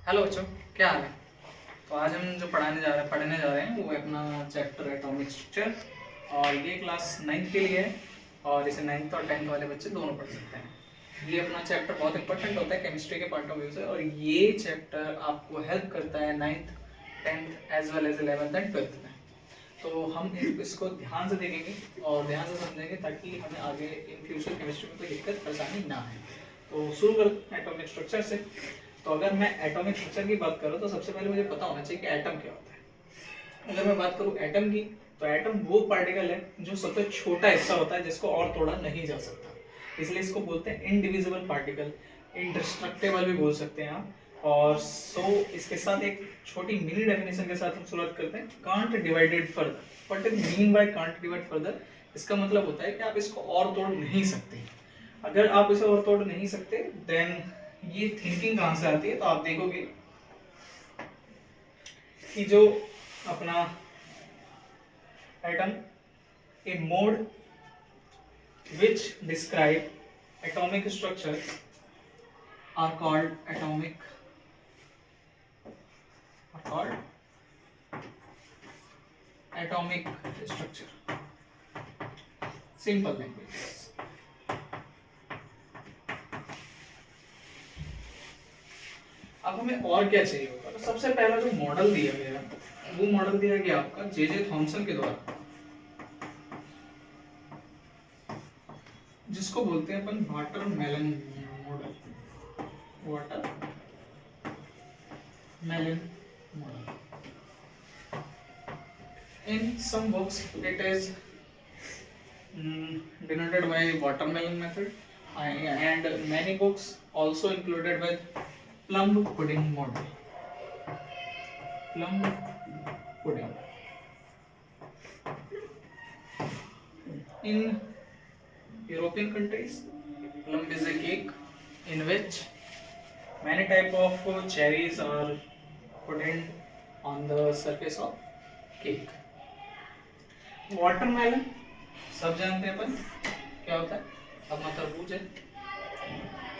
Hello बच्चों, क्या हाल है। तो आज हम जो पढ़ने जा रहे हैं वो है अपना चैप्टर एटॉमिक स्ट्रक्चर। और ये क्लास 9th के लिए है और इसे 9th और 10th वाले बच्चे दोनों पढ़ सकते हैं। ये अपना चैप्टर बहुत इंपॉर्टेंट होता है केमिस्ट्री के पॉइंट ऑफ व्यू से, और ये चैप्टर आपको हेल्प करता है 9th 10th as well as 11th and 12th में। तो हम इसको ध्यान से देखेंगे और ध्यान से समझेंगे ताकि हमें आगे इन फ्यूचर केमिस्ट्री में कोई दिक्कत परेशानी ना आए। तो शुरू कर एटॉमिक स्ट्रक्चर से। तो अगर मैं एटॉमिक स्ट्रक्चर की बात करूँ तो सबसे पहले मुझे पता होना चाहिए कि एटम क्या होता है। अगर मैं बात करूँ एटम की, तो एटम वो पार्टिकल है जो सबसे छोटा हिस्सा होता है जिसको और तोड़ा नहीं जा सकता, इसलिए इसको बोलते हैं इनडिविजिबल पार्टिकल, इंडिस्ट्रक्टेबल भी बोल सकते हैं आप। और इसके साथ एक छोटी मिनी डेफिनेशन के साथ हम शुरुआत करते हैं, can't divided further. What is mean by can't divide further? इसका मतलब होता है कि आप इसको और तोड़ नहीं सकते। अगर आप इसे और तोड़ नहीं सकते देन ये थिंकिंग कहां से आती है? तो आप देखोगे कि जो अपना atom, A mode which describe atomic structure are called atomic structure. Simple language. अब हमें और क्या चाहिए होगा? तो सबसे पहला जो मॉडल दिया गया वो मॉडल दिया गया आपका जे थॉमसन के द्वारा, जिसको बोलते हैं अपन watermelon model. Watermelon model. In some books it is denoted by watermelon method, and many books also included with plum pudding model. Plum pudding. In European countries, plum is a cake in which many type of cherries are put in on the surface of cake. Watermelon सब जानते हैं अपन क्या होता है। अपना तरबूज है,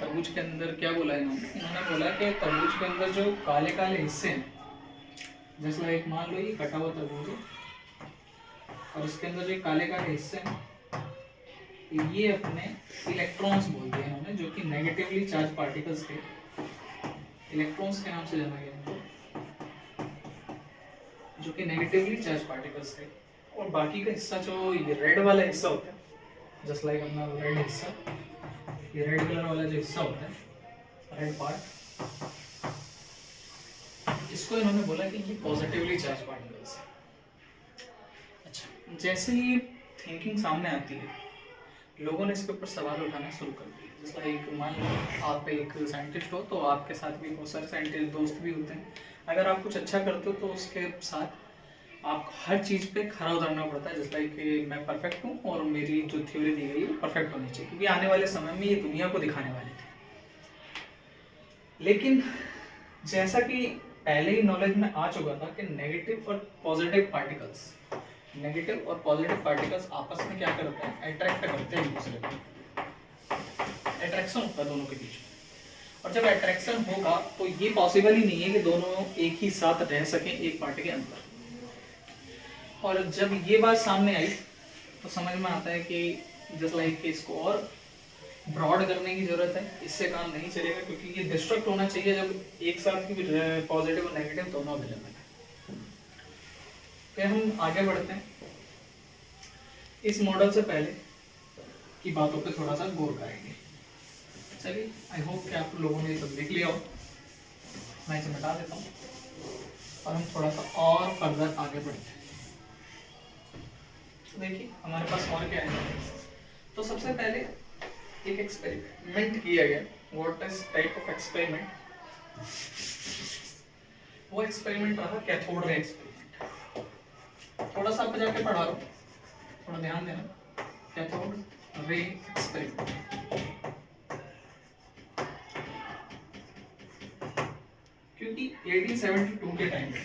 तरबूज के अंदर क्या बोला है इन्होंने बोला कि तरबूज के अंदर जो काले काले हिस्से हैं, जैसे एक मान लो ये कटा हुआ तरबूज है और इसके अंदर जो काले काले हिस्से हैं ये अपने इलेक्ट्रॉन्स बोलते हैं इन्होंने, जो कि नेगेटिवली चार्ज पार्टिकल्स थे। इलेक्ट्रॉन्स के नाम से जाना गया इनको, जो कि नेगेटिवली चार्ज पार्टिकल्स थे। और बाकी का हिस्सा जो ये रेड वाला हिस्सा होता है, जस्ट लाइक अपना रेड हिस्सा, ये रेड कलर वाला जो हिस्सा होता है, रेड पार्ट, इसको इन्होंने बोला कि ये पॉजिटिवली चार्ज पार्टिकल्स है। अच्छा, जैसे ही थिंकिंग सामने आती है लोगों ने इसके ऊपर सवाल उठाना शुरू कर दिए। जैसे लाइक मान लो आप एक साइंटिस्ट हो तो आपके साथ भी बहुत सारे साइंटिस्ट दोस्त भी होते हैं। अगर आप कुछ अच्छा करते हो तो उसके साथ आपको हर चीज़ पे खरा उतरना पड़ता है। जैसे लाइक मैं परफेक्ट हूँ और मेरी जो थ्योरी दी गई है परफेक्ट होनी चाहिए, क्योंकि आने वाले समय में ये दुनिया को दिखाने वाले थे। लेकिन जैसा कि पहले ही नॉलेज में आ चुका था कि नेगेटिव और पॉजिटिव पार्टिकल्स आपस में क्या करते हैं, अट्रैक्ट करते हैं एक दूसरे को। अट्रैक्शन होता है दोनों के बीच में, और जब अट्रैक्शन होगा तो ये पॉसिबल ही नहीं है कि दोनों एक ही साथ रह सकें एक पार्ट के अंदर। और जब ये बात सामने आई तो समझ में आता है कि जस्ट लाइक इसको और ब्रॉड करने की जरूरत है, इससे काम नहीं चलेगा, क्योंकि ये डिस्ट्रक्ट होना चाहिए जब एक साथ की पॉजिटिव और नेगेटिव दोनों अवेलेबल है। फिर हम आगे बढ़ते हैं। इस मॉडल से पहले की बातों पे थोड़ा सा गौर करेंगे। चलिए, आई होप कि आप लोगों ने ये सब देख लिया हो। मैं इसे मिटा देता हूँ और हम थोड़ा सा और फर्दर आगे बढ़ते हैं। तो देखिए हमारे पास और क्या है। तो सबसे पहले एक एक्सपेरिमेंट किया गया। What is type of experiment? वो एक्सपेरिमेंट रहा कैथोड रे एक्सपेरिमेंट। थोड़ा सा आप जाके पढ़ा लो, थोड़ा ध्यान देना। Cathode ray experiment. क्योंकि 1872 के टाइम में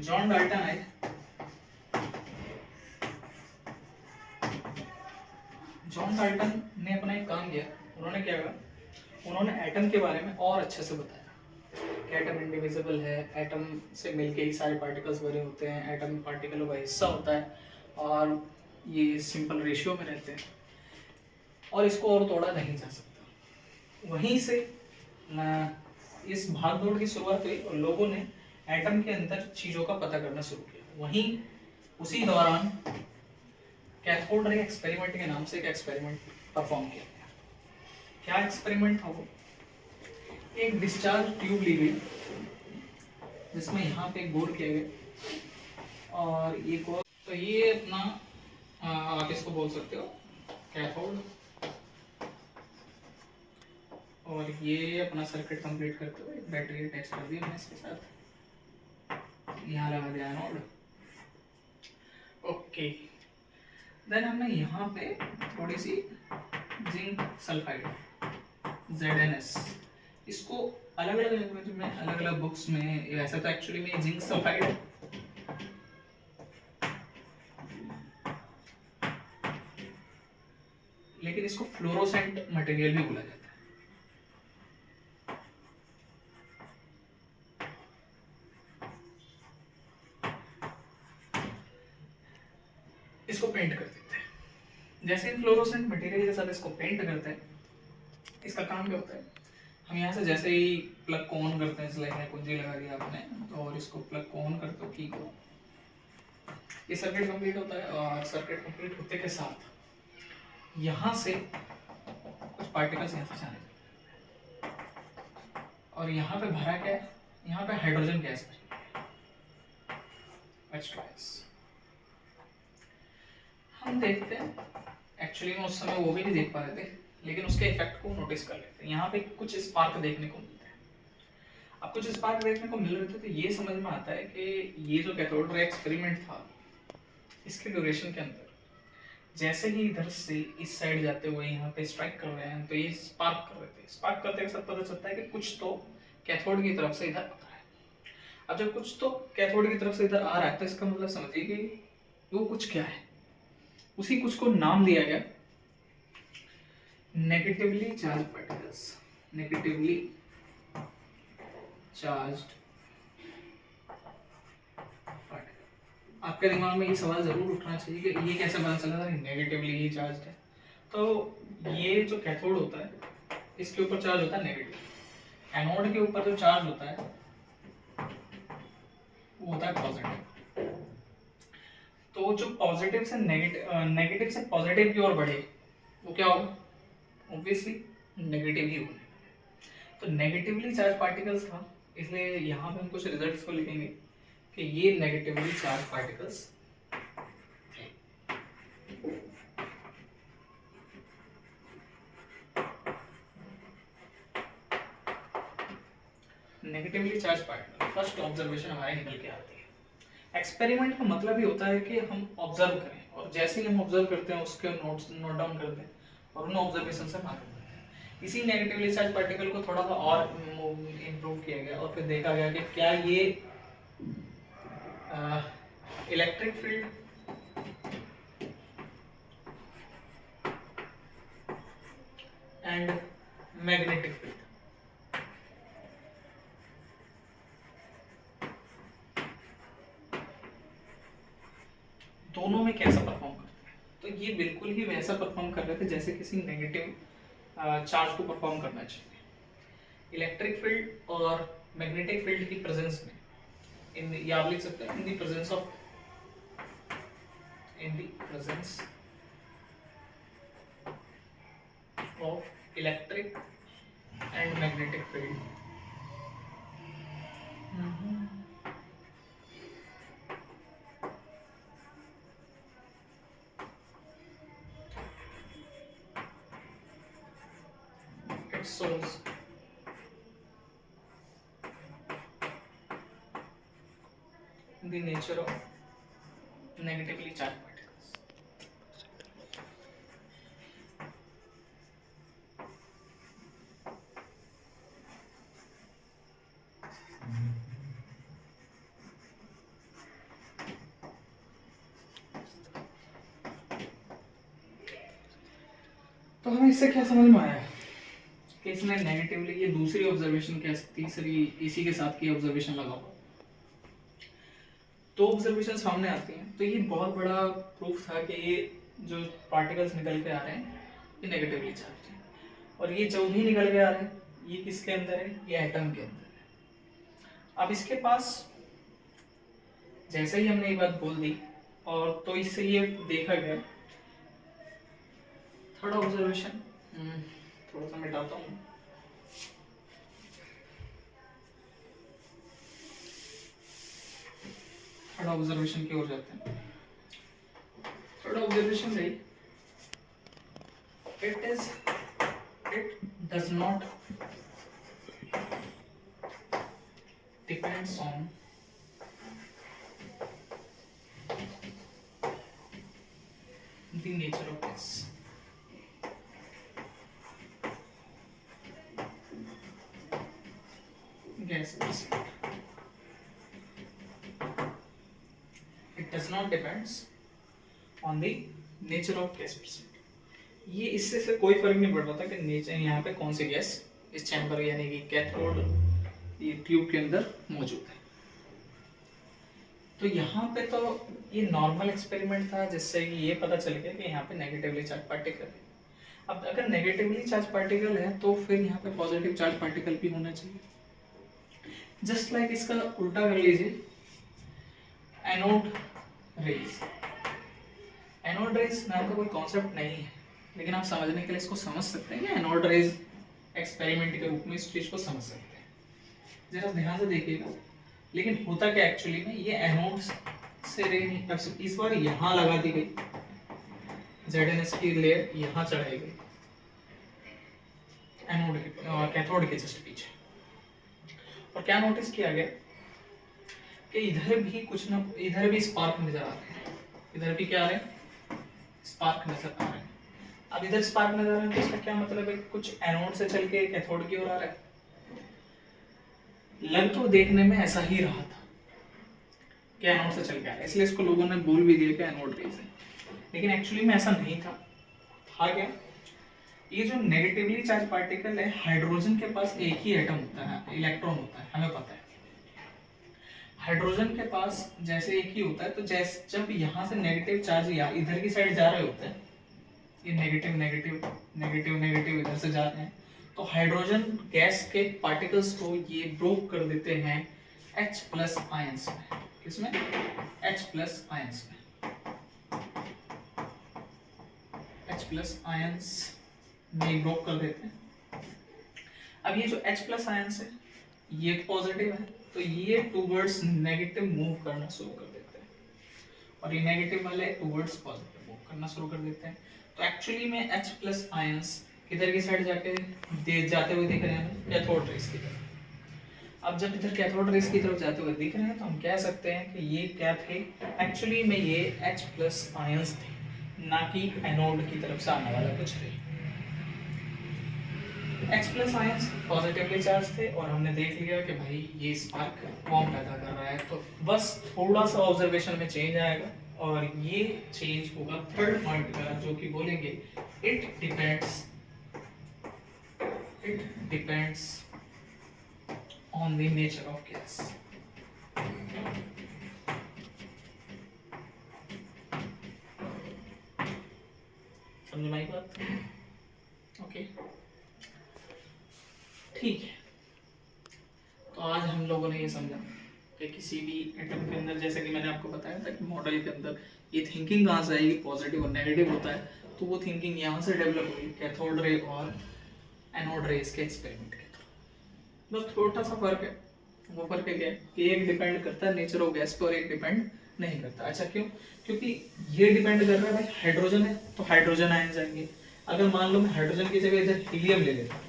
जॉन डाल्टन आए, जॉन डाल्टन ने अपना एक काम किया। उन्होंने क्या कहा, उन्होंने एटम के बारे में और अच्छे से बताया कि एटम इंडिविजिबल है, एटम से मिलके ही सारे पार्टिकल्स बने होते हैं, एटम पार्टिकलों का हिस्सा होता है और ये सिंपल रेशियो में रहते हैं और इसको और तोड़ा नहीं जा सकता। वहीं से इस भाग दौड़ की शुरुआत हुई और लोगों ने एटम के अंदर चीज़ों का पता करना शुरू किया। वहीं उसी दौरान कैथोड रे एक्सपेरिमेंट के नाम से एक एक्सपेरिमेंट परफॉर्म किया गया। क्या एक्सपेरिमेंट था वो? एक डिस्चार्ज ट्यूब ली गई जिसमें यहाँ पे एक बोर किया गया और ये को तो ये अपना आप इसको बोल सकते हो कैथोड, और ये अपना सर्किट कंप्लीट करते हुए एक बैटरी अटैच कर दी हमने इसके साथ, यहाँ लगा दिया एनोड। ओके, देन हमने यहाँ पे थोड़ी सी जिंक सल्फाइड ZnS, इसको अलग अलग लैंग्वेज में अलग अलग बुक्स में, वैसे तो एक्चुअली में जिंक सल्फाइड है, लेकिन इसको फ्लोरोसेंट मटेरियल भी बोला जाता है। इसको पेंट कर देते हैं। जैसे फ्लोरोसेंट मटेरियल के साथ इसको पेंट करते हैं, इसका काम क्या होता है? हम यहाँ से जैसे ही प्लग को ऑन करते हैं, इसलिए कुंजी लगा दिया आपने और इसको प्लग को ऑन करते हो की को, ये सर्किट कंप्लीट होता है और सर्किट कंप्लीट होते के साथ यहाँ से कुछ पार्टिकल्स यहाँ से जाने और यहाँ पे भरा क्या है? यहाँ पे हाइड्रोजन गैस भरी H2S। हम देखते हैं, एक्चुअली में उस समय वो भी नहीं देख पा रहे थे, लेकिन उसके इफेक्ट को नोटिस कर लेते हैं। यहाँ पे कुछ स्पार्क देखने को मिलते हैं। अब कुछ स्पार्क देखने को मिल रहे थे तो ये समझ में आता है कि ये जो कैथोड रे एक्सपेरिमेंट था, इसके ड्यूरेशन के अंदर जैसे ही इधर से इस साइड जाते हुए यहाँ पे स्ट्राइक कर रहे हैं तो ये स्पार्क कर रहे थे। स्पार्क करते के साथ पता चलता है कि कुछ तो कैथोड की तरफ से इधर आ रहा है। अब जब कुछ तो कैथोड की तरफ से इधर आ रहा है तो इसका मतलब समझिए कि वो कुछ क्या है। उसी कुछ को नाम दिया गया negatively charge particles. Negatively charged particle. आपके दिमाग में ये सवाल जरूर उठना चाहिए कि ये कैसे पता चला था नेगेटिवली ही चार्ज्ड है। तो ये जो कैथोड होता है इसके ऊपर चार्ज होता है नेगेटिव, एनोड के ऊपर जो चार्ज होता है वो होता है पॉजिटिव। तो जो पॉजिटिव से नेगेटिव से पॉजिटिव की ओर बढ़े वो क्या होगा? ऑब्वियसली नेगेटिव ही होगा। तो नेगेटिवली चार्ज पार्टिकल्स था, इसलिए यहाँ पे हम कुछ रिजल्ट्स को लिखेंगे कि ये नेगेटिवली चार्ज पार्टिकल्स है। Negatively charge particle first observation हमारे निकल के आती है। एक्सपेरिमेंट का मतलब ही होता है कि हम ऑब्जर्व करें और जैसे ही हम ऑब्जर्व करते हैं उसके नोट डाउन करते हैं और उन ऑब्जर्वेशन से मालूम करते हैं। इसी नेगेटिवली चार्ज पार्टिकल को थोड़ा सा और इम्प्रूव किया गया और फिर देखा गया कि क्या ये electric field and magnetic field दोनों में कैसा परफॉर्म करते हैं। तो ये बिल्कुल ही वैसा परफॉर्म कर रहे थे जैसे किसी नेगेटिव चार्ज को परफॉर्म करना चाहिए। इलेक्ट्रिक फील्ड और मैग्नेटिक फील्ड की प्रेजेंस में ये आप लिख सकते हैं in the presence of electric and magnetic field it shows the nature of negatively charged particles. तो हमें इससे क्या समझ में आया कि इसने नेगेटिवली, ये दूसरी ऑब्जर्वेशन क्या तीसरी इसी के साथ की ऑब्जर्वेशन लगाओ, तो ऑब्जर्वेशन सामने आती हैं। तो ये बहुत बड़ा प्रूफ था कि ये जो पार्टिकल्स निकल के आ रहे हैं ये नेगेटिवली चार्ज है, और ये जो भी निकल के आ रहे हैं ये किसके अंदर है, ये एटम के अंदर है। अब इसके पास जैसे ही हमने ये बात बोल दी, और तो इससे ये देखा गया, थर्ड ऑब्जर्वेशन थोड़ा सा मिटाता हूँ, थर्ड ऑब्जर्वेशन की ओर जाते हैं। थर्ड ऑब्जर्वेशन रही, it does not depends on the nature of gas. Gas percent. It does not depends on the nature of gas percent. ये इससे से कोई फर्क नहीं पड़ रहा था कि नेचर यहाँ पे कौन सी गैस इस चैम्बर यानी कि कैथोड ये ट्यूब के अंदर मौजूद है। तो यहाँ पे तो ये नॉर्मल एक्सपेरिमेंट था जिससे कि ये पता चल गया कि यहाँ पे नेगेटिवली चार्ज पार्टिकल है। अब अगर नेगेटिवली चार्ज पार्टिकल है तो फिर यहाँ पे पॉजिटिव चार्ज पार्टिकल भी होना चाहिए। जस्ट लाइक इसका उल्टा कर लीजिए, एनोड रेज। एनोड रेज नाम का कोई कॉन्सेप्ट नहीं है, लेकिन आप समझने के लिए इसको समझ सकते हैं कि एनोड रेज एक्सपेरिमेंट के रूप में इस चीज को समझ सकते हैं। जरा ध्यान से देखिएगा, लेकिन होता क्या एक्चुअली में, ये एनोड से रे इस बार यहाँ लगा दी गई, ZnS की लेयर यहाँ चढ़ाई गई एनोड के कैथोड के जस्ट पीछे। और क्या नोटिस किया गया कि इधर भी कुछ ना, इधर भी स्पार्क नजर आ रहे हैं, इधर भी क्या आ रहे हैं, स्पार्क नजर आ रहे हैं। अब इधर स्पार्क नजर आ रहे हैं तो इसका क्या मतलब है, कुछ एनोड से चल के कैथोड की ओर आ रहा है। लग तो देखने में ऐसा ही रहा था कि एनोड से चल के आ रहा है, इसलिए इसको लोगों ने बोल भी दिया कि एनोड रेज है, लेकिन एक्चुअली में ऐसा नहीं था। था क्या, ये जो नेगेटिवली चार्ज पार्टिकल है, हाइड्रोजन के पास एक ही एटम होता है, इलेक्ट्रॉन होता है, हमें पता है। हाइड्रोजन के पास जैसे एक ही होता है, तो जैसे जब यहाँ से नेगेटिव चार्ज या इधर की साइड जा रहे होते हैं, ये नेगेटिव नेगेटिव नेगेटिव नेगेटिव इधर से जा रहे हैं, तो हाइड्रोजन गैस के पार्टिकल्स को ये ब्रोक कर देते हैं H+ आयंस में। किसमें? H+ आयंस में। H+ आयंस में ब्रोक कर देते हैं। अब ये जो H+ आयंस है ये पॉजिटिव है, तो ये टूवर्ड्स नेगेटिव मूव करना शुरू कर देते हैं, और ये नेगेटिव वाले टूवर्ड्स पॉजिटिव मूव करना शुरू कर देते हैं। तो एक्चुअली में H+ आयंस किधर की साइड जाते हुए दिख रहे हैं, कैथोड रेस की तरफ। अब जब इधर कैथोड रेस की तरफ जाते हुए दिख रहे हैं, तो हम कह सकते हैं कि ये क्या थे, एक्चुअली में ये H+ आयंस थे, ना कि एनोड की तरफ से आने वाला कुछ थे। H+ आयंस पॉजिटिवली चार्ज थे, और हमने देख लिया कि भाई ये स्पार्क बॉम्ब पैदा कर रहा है। तो बस थोड़ा सा ऑब्जर्वेशन में चेंज आएगा, और ये चेंज होगा थर्ड पॉइंट का, जो कि बोलेंगे it depends on the nature of gas. समझ में आई बात? ओके, ठीक है। तो आज हम लोगों ने ये समझा कि किसी भी एटम के अंदर, जैसे कि मैंने आपको बताया था कि मॉडल के अंदर ये थिंकिंग कहाँ से आएगी, पॉजिटिव और नेगेटिव होता है, तो वो थिंकिंग यहाँ से डेवलप हुई कैथोड रे और एनोड रेस के एक्सपेरिमेंट के थ्रू। बस थोड़ा सा फर्क है, वो फर्क है क्या कि एक डिपेंड करता है नेचर ऑफ गैस पर और एक डिपेंड नहीं करता। अच्छा क्यों? क्योंकि ये डिपेंड कर रहा है भाई हाइड्रोजन है तो हाइड्रोजन आयन जाएंगे। अगर मान लो मैं हाइड्रोजन की जगह इधर हीलियम ले लेता हूँ,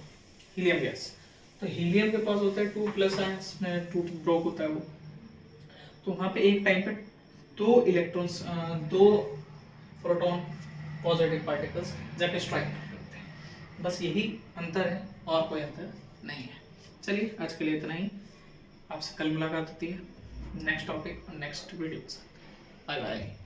हीलियम गैस, तो हीलियम के पास होता है 2+ आयंस में 2 ब्रोक होता है वो, तो वहाँ पे एक टाइम पे 2 इलेक्ट्रॉन्स 2 प्रोटॉन पॉजिटिव पार्टिकल्स जाके स्ट्राइक करते हैं। बस यही अंतर है और कोई अंतर नहीं है। चलिए आज के लिए इतना ही, आपसे कल मुलाकात होती है नेक्स्ट टॉपिक और नेक्स्ट वीडियो के साथ। Bye bye.